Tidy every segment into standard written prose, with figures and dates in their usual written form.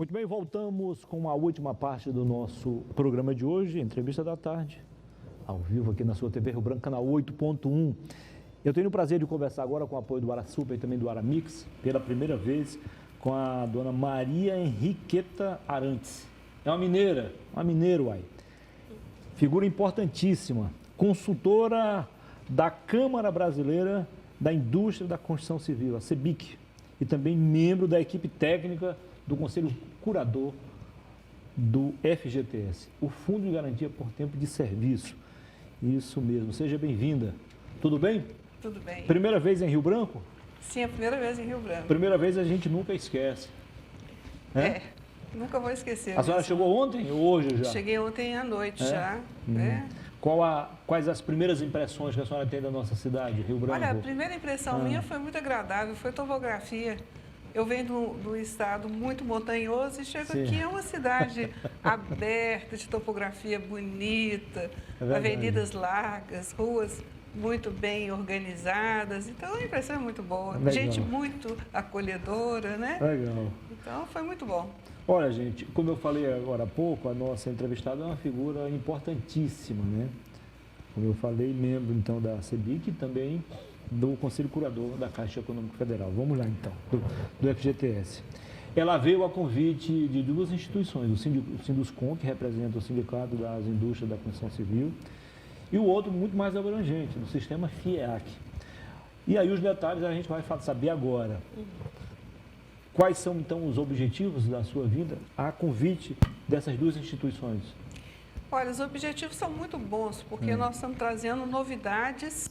Muito bem, voltamos com a última parte do nosso programa de hoje, Entrevista da Tarde, ao vivo aqui na sua TV Rio Branco, canal 8.1. Eu tenho o prazer de conversar agora com o apoio do Arasuper e também do Aramix, pela primeira vez, com a dona Maria Henriqueta Arantes. É uma mineira, uai. Figura importantíssima, consultora da Câmara Brasileira da Indústria da Construção Civil, a CEBIC, e também membro da equipe técnica do Conselho Curador do FGTS, o Fundo de Garantia por Tempo de Serviço. Isso mesmo, seja bem-vinda. Tudo bem? Tudo bem. Primeira vez em Rio Branco? Sim, a primeira vez em Rio Branco. Primeira vez a gente nunca esquece. Nunca vou esquecer. A senhora chegou ontem ou hoje já? Cheguei ontem à noite já. Quais as primeiras impressões que a senhora tem da nossa cidade, Rio Branco? Olha, a primeira impressão minha foi muito agradável, foi topografia. Eu venho do estado muito montanhoso e chego aqui, é uma cidade aberta, de topografia bonita, avenidas largas, ruas muito bem organizadas. Então, a impressão é muito boa. Legal. Gente muito acolhedora, né? Legal. Então, foi muito bom. Olha, gente, como eu falei agora há pouco, a nossa entrevistada é uma figura importantíssima, né? Como eu falei, membro, então, da CEBIC e também do Conselho Curador da Caixa Econômica Federal. Vamos lá, então, do FGTS. Ela veio a convite de duas instituições, o Sinduscon, que representa o Sindicato das Indústrias da Construção Civil, e o outro muito mais abrangente, do sistema FIEAC. E aí os detalhes a gente vai saber agora. Quais são, então, os objetivos da sua vinda a convite dessas duas instituições? Olha, os objetivos são muito bons, porque nós estamos trazendo novidades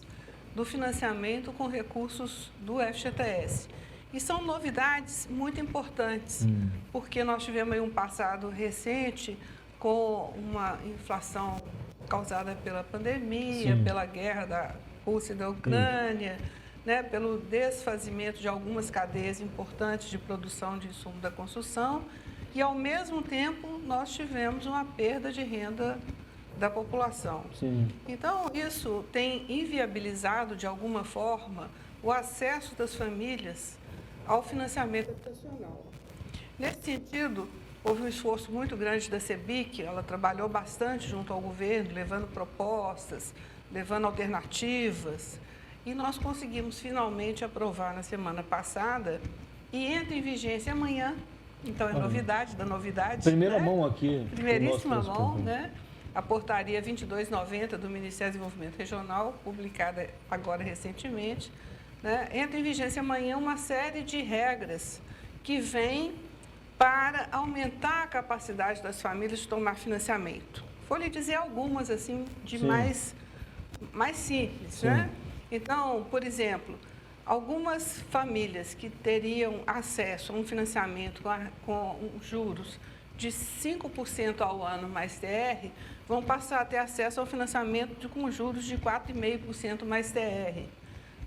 do financiamento com recursos do FGTS. E são novidades muito importantes, porque nós tivemos aí um passado recente com uma inflação causada pela pandemia, pela guerra da Rússia e da Ucrânia, né, pelo desfazimento de algumas cadeias importantes de produção de insumo da construção e, ao mesmo tempo, nós tivemos uma perda de renda da população. Sim. Então, isso tem inviabilizado, de alguma forma, o acesso das famílias ao financiamento habitacional. Nesse sentido, houve um esforço muito grande da CEBIC, ela trabalhou bastante junto ao governo, levando propostas, levando alternativas, e nós conseguimos finalmente aprovar na semana passada e entra em vigência amanhã. Então, é novidade da novidade. Primeira né? mão aqui. Primeiríssima mão, né? A portaria 2290 do Ministério do Desenvolvimento Regional, publicada agora recentemente, né? Entra em vigência amanhã uma série de regras que vêm para aumentar a capacidade das famílias de tomar financiamento. Vou lhe dizer algumas, assim, de mais simples, né? Então, por exemplo, algumas famílias que teriam acesso a um financiamento com juros de 5% ao ano mais TR, vão passar a ter acesso ao financiamento com juros de 4,5% mais TR.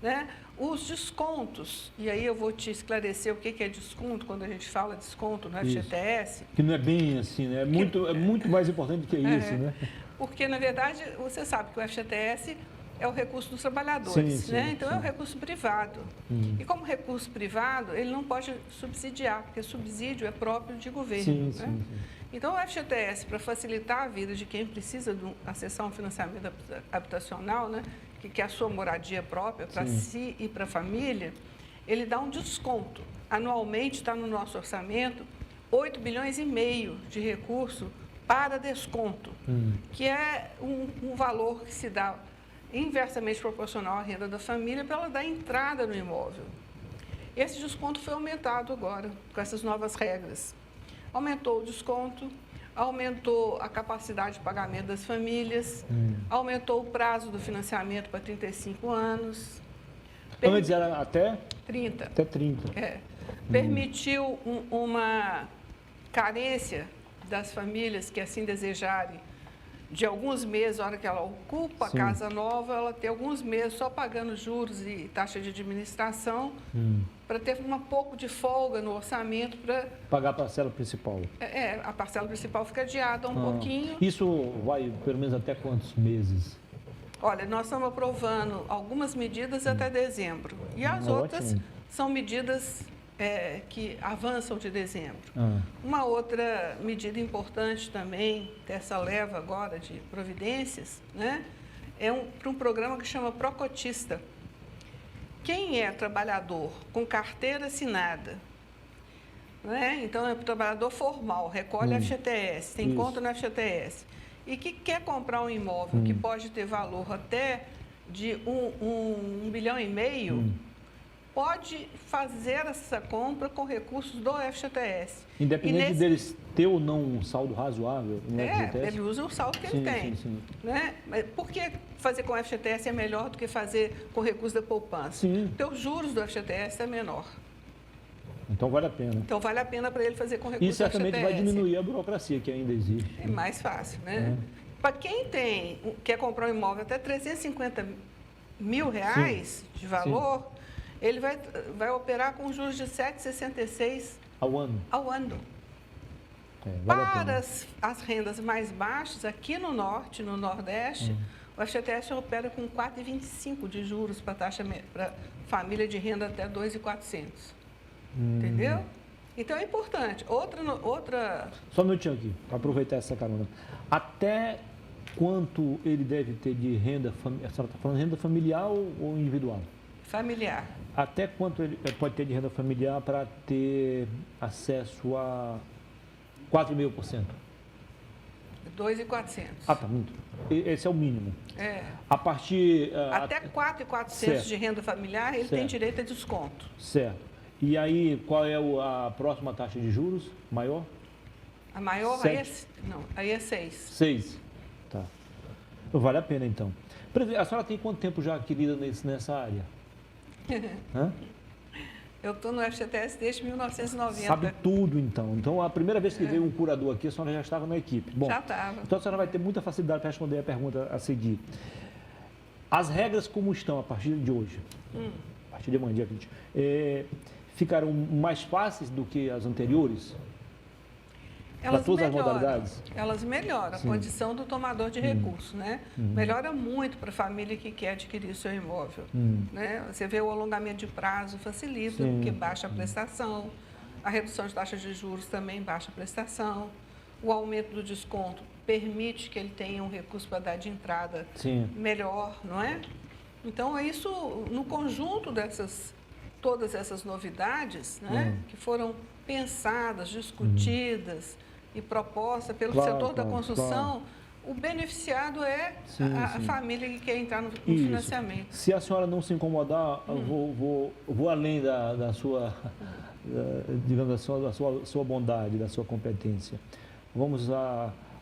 Né? Os descontos, e aí eu vou te esclarecer o que é desconto, quando a gente fala desconto no FGTS. Que não é bem assim, né? É muito mais importante do que isso, né? Porque, na verdade, você sabe que o FGTS é o recurso dos trabalhadores, né? Então, é um recurso privado. E como recurso privado, ele não pode subsidiar, porque subsídio é próprio de governo. Então, o FGTS, para facilitar a vida de quem precisa acessar um financiamento habitacional, né? Que é a sua moradia própria, para si e para a família, ele dá um desconto. Anualmente, está no nosso orçamento, 8 bilhões e meio de recurso para desconto, que é um valor que se dá inversamente proporcional à renda da família para ela dar entrada no imóvel. Esse desconto foi aumentado agora, com essas novas regras. Aumentou o desconto, aumentou a capacidade de pagamento das famílias, aumentou o prazo do financiamento para 35 anos. Antes era até? 30. Até 30. Permitiu uma carência das famílias que assim desejarem, de alguns meses, a hora que ela ocupa a casa nova, ela tem alguns meses só pagando juros e taxa de administração, para ter um pouco de folga no orçamento para... Pagar a parcela principal. A parcela principal fica adiada um pouquinho. Isso vai pelo menos até quantos meses? Olha, nós estamos aprovando algumas medidas até dezembro. E as outras são medidas que avançam de dezembro. Uma outra medida importante também, dessa leva agora de providências, né, para um programa que chama Procotista. Quem é trabalhador com carteira assinada, né, então é trabalhador formal, recolhe FGTS, tem conta no FGTS, e que quer comprar um imóvel que pode ter valor até de 1,5 bilhão, pode fazer essa compra com recursos do FGTS. Independente deles ter ou não um saldo razoável no FGTS? Ele usa o saldo que ele tem. Sim. Né? Mas por que fazer com o FGTS é melhor do que fazer com recurso da poupança? Porque os juros do FGTS é menor. Então vale a pena. Então vale a pena para ele fazer com recurso do FGTS. E certamente vai diminuir a burocracia que ainda existe. É mais fácil, né? Para quem quer comprar um imóvel até 350 mil reais de valor, ele vai operar com juros de 7,66 ao ano. Para as rendas mais baixas, aqui no Norte, no Nordeste, o FGTS opera com 4,25 de juros para família de renda até 2,400. Entendeu? Então é importante. Outra... Só um minutinho aqui, para aproveitar essa carona. Até quanto ele deve ter de renda, a senhora está falando de renda familiar ou individual? Familiar. Até quanto ele pode ter de renda familiar para ter acesso a 4,5%? 2.400. Tá muito. Esse é o mínimo. A partir... Até 4.400 de renda familiar, ele tem direito a desconto. Certo. E aí, qual é a próxima taxa de juros maior? A maior? Aí é 6. 6. Tá. Vale a pena, então. A senhora tem quanto tempo já adquirida nessa área? Eu estou no FGTS desde 1990. Sabe tudo, então. Então, a primeira vez que veio um curador aqui, a senhora já estava na equipe. Bom, já estava. Então, a senhora vai ter muita facilidade para responder a pergunta a seguir. As regras como estão a partir de hoje, a partir de amanhã, dia 20, ficaram mais fáceis do que as anteriores? Para todas as modalidades? Elas melhoram a condição do tomador de recurso, né? Melhora muito para a família que quer adquirir seu imóvel. Né? Você vê o alongamento de prazo facilita, porque baixa a prestação. A redução de taxa de juros também baixa a prestação. O aumento do desconto permite que ele tenha um recurso para dar de entrada melhor, não é? Então, é isso no conjunto todas essas novidades, né? Que foram pensadas, discutidas e propostas pelo setor da construção, o beneficiado é a família que quer entrar no financiamento. Se a senhora não se incomodar, eu vou além da sua, digamos, da sua bondade, da sua competência. Vamos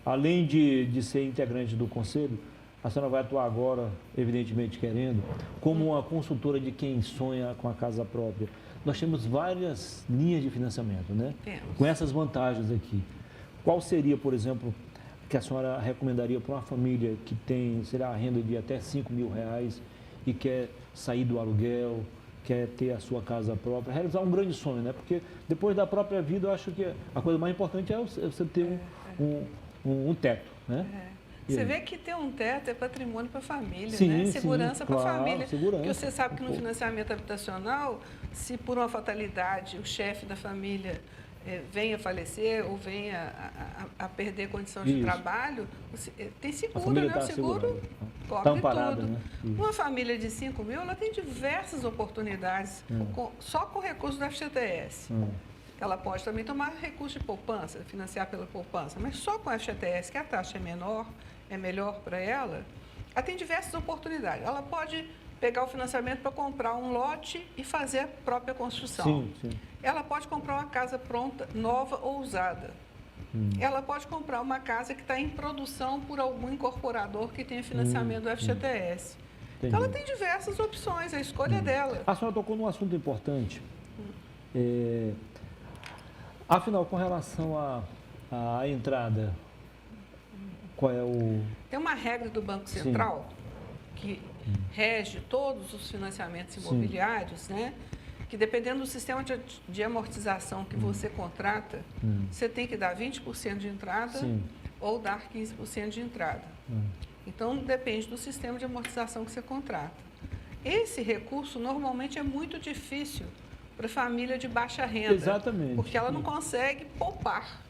além de ser integrante do conselho, a senhora vai atuar agora, evidentemente querendo, como uma consultora de quem sonha com a casa própria. Nós temos várias linhas de financiamento, né? Com essas vantagens aqui. Qual seria, por exemplo, que a senhora recomendaria para uma família que tem, sei lá, a renda de até 5 mil reais e quer sair do aluguel, quer ter a sua casa própria, realizar um grande sonho, né? Porque depois da própria vida, eu acho que a coisa mais importante é você ter um teto, né? Você vê que ter um teto é patrimônio para a família, né? Segurança para a família. Porque você sabe que no financiamento habitacional, se por uma fatalidade o chefe da família venha a falecer ou venha a perder condição de trabalho, tem seguro, né? O seguro cobre tudo. Né? Uma família de 5 mil, ela tem diversas oportunidades, só com recursos da FGTS. Ela pode também tomar recurso de poupança, financiar pela poupança, mas só com a FGTS, que a taxa é menor, é melhor para ela tem diversas oportunidades. Ela pode pegar o financiamento para comprar um lote e fazer a própria construção. Ela pode comprar uma casa pronta, nova ou usada. Ela pode comprar uma casa que está em produção por algum incorporador que tenha financiamento do FGTS. Então, ela tem diversas opções, a escolha é dela. A senhora tocou num assunto importante. Afinal, com relação à entrada, qual é o... Tem uma regra do Banco Central que rege todos os financiamentos imobiliários, né? Que dependendo do sistema de amortização que você contrata, você tem que dar 20% de entrada ou dar 15% de entrada. Então, depende do sistema de amortização que você contrata. Esse recurso, normalmente, é muito difícil para família de baixa renda. Exatamente. Porque ela não consegue poupar.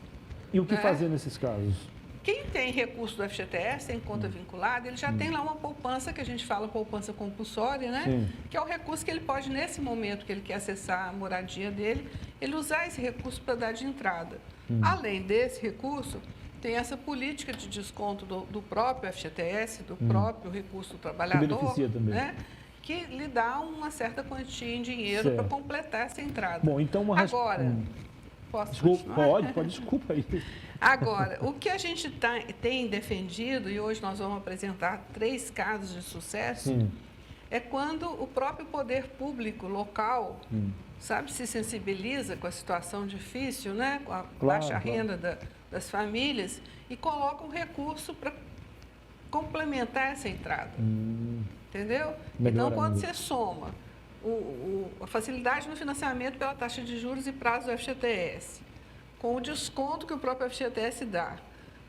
E o que fazer nesses casos? Quem tem recurso do FGTS, tem conta vinculada, ele já tem lá uma poupança, que a gente fala poupança compulsória, né? Sim. Que é o recurso que ele pode, nesse momento que ele quer acessar a moradia dele, ele usar esse recurso para dar de entrada. Além desse recurso, tem essa política de desconto do próprio FGTS, do próprio recurso do trabalhador, que beneficia também, né? Que lhe dá uma certa quantia em dinheiro para completar essa entrada. Bom, então agora, posso desculpa aí. Agora, o que a gente tem defendido, e hoje nós vamos apresentar 3 casos de sucesso, é quando o próprio poder público local, sabe, se sensibiliza com a situação difícil, né, com a baixa renda das famílias, e coloca um recurso para complementar essa entrada. Entendeu? Então, quando você soma a facilidade no financiamento pela taxa de juros e prazo do FGTS, com o desconto que o próprio FGTS dá,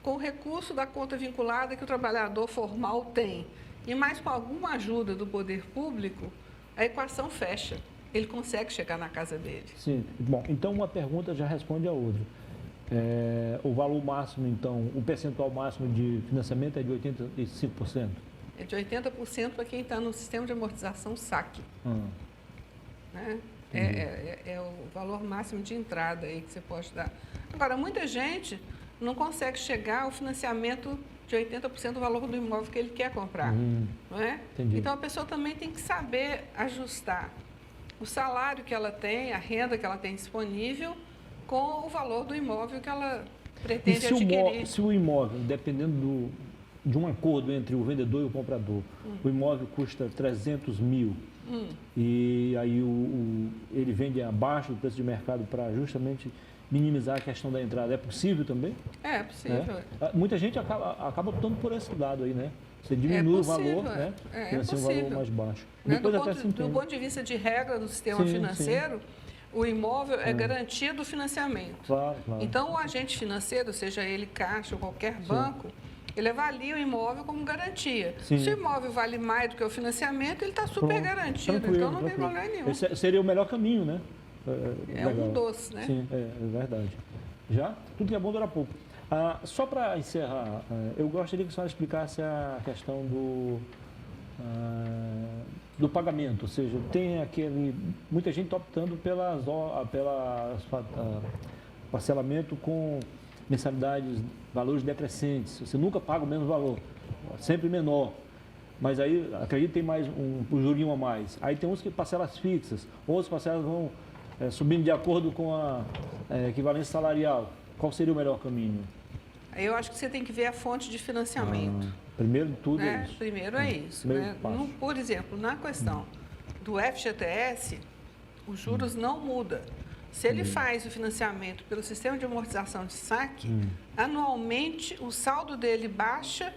com o recurso da conta vinculada que o trabalhador formal tem, e mais com alguma ajuda do poder público, a equação fecha. Ele consegue chegar na casa dele. Sim. Bom, então uma pergunta já responde a outra. O valor máximo, então, o percentual máximo de financiamento é de 85%? É de 80% para quem está no sistema de amortização SAC. Né? É o valor máximo de entrada aí que você pode dar. Agora, muita gente não consegue chegar ao financiamento de 80% do valor do imóvel que ele quer comprar. Não é? Então, a pessoa também tem que saber ajustar o salário que ela tem, a renda que ela tem disponível, com o valor do imóvel que ela pretende adquirir. Se o imóvel, dependendo de um acordo entre o vendedor e o comprador, o imóvel custa 300 mil, e aí ele vende abaixo do preço de mercado para justamente minimizar a questão da entrada. É possível também? É possível. Muita gente acaba optando por esse lado aí, né? Você diminui o valor, né? Um valor mais baixo. Né? Do ponto de vista de regra do sistema financeiro, o imóvel é garantido o financiamento. Claro. Então, o agente financeiro, seja ele Caixa ou qualquer banco, ele avalia o imóvel como garantia. Se o imóvel vale mais do que o financiamento, ele está super garantido. Então, não tem problema nenhum. Esse seria o melhor caminho, né? Um doce, né? Sim, é verdade. Já? Tudo que é bom dura pouco. Só para encerrar, eu gostaria que a senhora explicasse a questão do pagamento, ou seja, tem muita gente está optando pela parcelamento com mensalidades, valores decrescentes. Você nunca paga o mesmo valor, sempre menor. Mas aí, acredito que tem mais um jurinho a mais. Aí tem uns que parcelas fixas, outras parcelas vão subindo de acordo com a equivalência salarial. Qual seria o melhor caminho? Eu acho que você tem que ver a fonte de financiamento. Primeiro de tudo é isso. Primeiro é isso. Né? Por exemplo, na questão do FGTS, os juros não mudam. Se ele faz o financiamento pelo sistema de amortização de SAC, anualmente o saldo dele baixa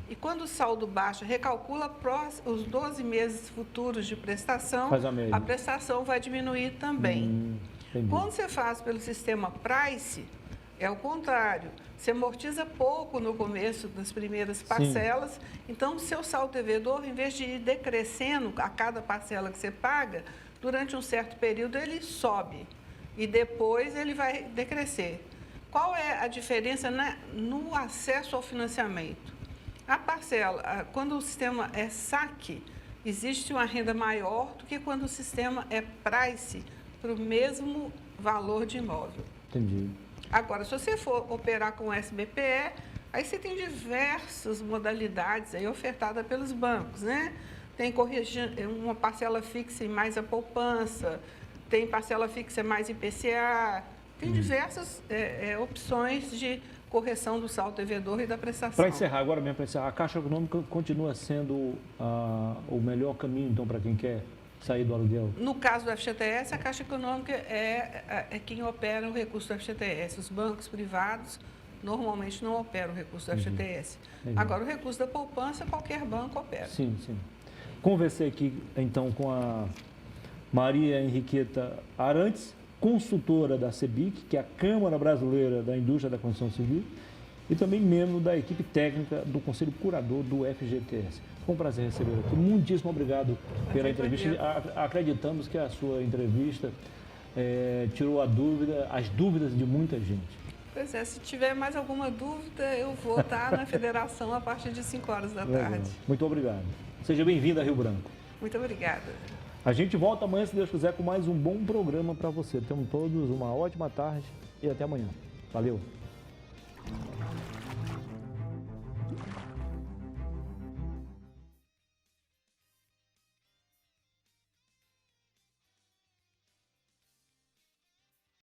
e quando o saldo baixa, recalcula os 12 meses futuros de prestação, a prestação vai diminuir também. Quando você faz pelo sistema Price, é o contrário. Você amortiza pouco no começo das primeiras parcelas, então o seu saldo devedor, em vez de ir decrescendo a cada parcela que você paga, durante um certo período ele sobe. E depois ele vai decrescer. Qual é a diferença no acesso ao financiamento? A parcela, quando o sistema é SAC, existe uma renda maior do que quando o sistema é Price, para o mesmo valor de imóvel. Entendi. Agora, se você for operar com o SBPE, aí você tem diversas modalidades aí ofertadas pelos bancos, né? Tem uma parcela fixa e mais a poupança, tem parcela fixa mais IPCA, tem diversas opções de correção do saldo devedor e da prestação. Para encerrar, agora mesmo para encerrar, a Caixa Econômica continua sendo o melhor caminho, então, para quem quer sair do aluguel? No caso do FGTS, a Caixa Econômica é quem opera o recurso do FGTS. Os bancos privados normalmente não operam o recurso do FGTS. Agora, o recurso da poupança, qualquer banco opera. Sim. Conversei aqui, então, com a Maria Henriqueta Arantes, consultora da CEBIC, que é a Câmara Brasileira da Indústria da Construção Civil, e também membro da equipe técnica do Conselho Curador do FGTS. Foi um prazer recebê-la aqui. Muitíssimo obrigado pela entrevista. Acreditamos que a sua entrevista tirou as dúvidas de muita gente. Pois é, se tiver mais alguma dúvida, eu vou estar na federação a partir de 5 horas da tarde. Muito obrigado. Seja bem-vindo a Rio Branco. Muito obrigada. A gente volta amanhã, se Deus quiser, com mais um bom programa para você. Tenham todos uma ótima tarde e até amanhã. Valeu!